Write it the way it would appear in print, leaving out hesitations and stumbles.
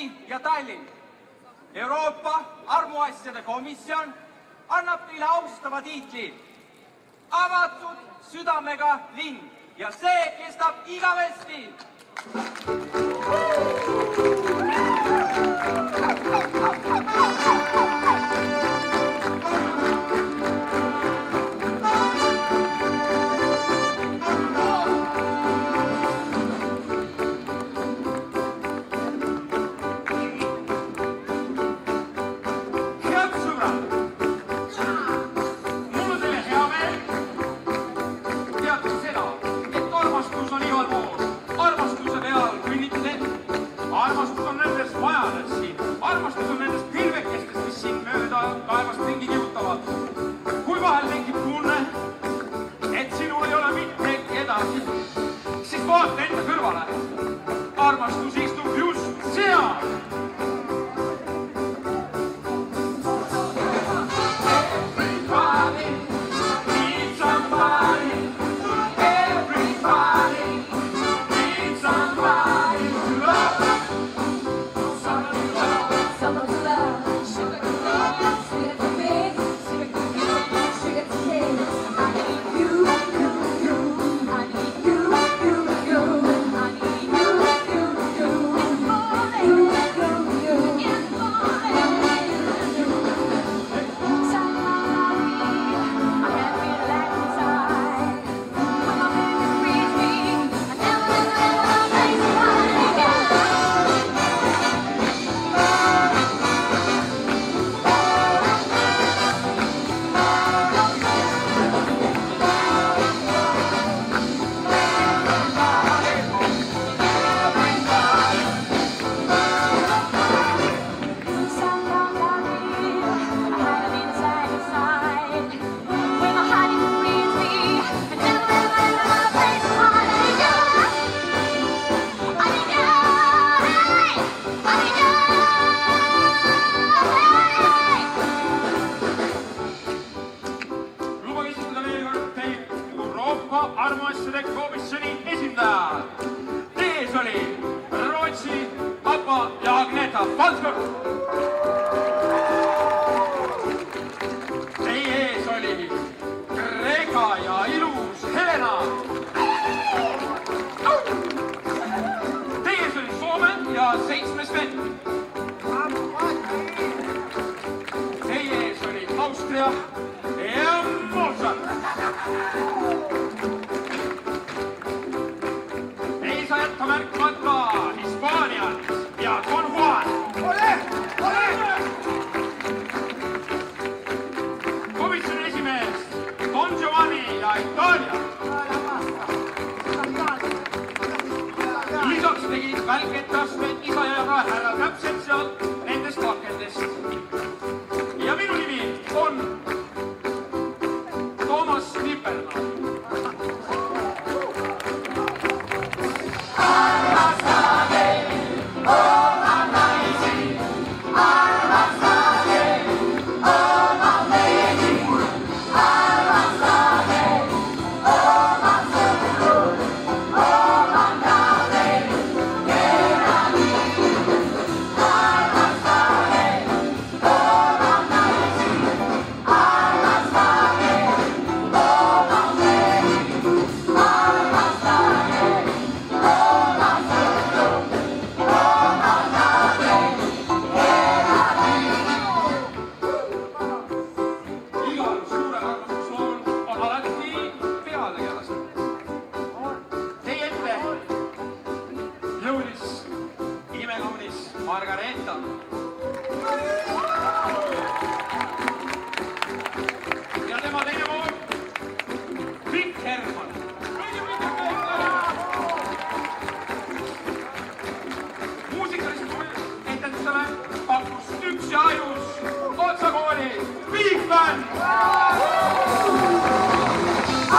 Helsingi ja Tallinn. Euroopa armuasjade komisjon annab teile austava tiitli avatud südamega linn ja see kestab igavesti. Armastus istub just seal. Everybody needs somebody. Everybody needs somebody to love. Somebody to love. Someone to love. Sugar to love. Sweet to me. Sugar to you. Sugar to taste. I need you, you. I need you, you. I need armuasjade komisjoni esindajad. Tees oli Rootsi Papa ja Agneta Falskog. Teie ees oli Kreeka ja ilus Helena. Teie ees oli Soome ja 7. vend. Teie ees oli Austria ja Mozart. Ei saa jätta märkmata Hispaaniat ja Don Juan. Komisjoni esimees Don Giovanni ja Itaalia. Lisaks tegid välketaste isa ja ka härra täpselt seal nendest pakendest. Ja minu nimi on Toomas Nippermann. Margareta. Ja tema teine pool, Pikk Hermann. Muusikalised etendusele pakkus üks ja ainus Otsakooli Big Band. I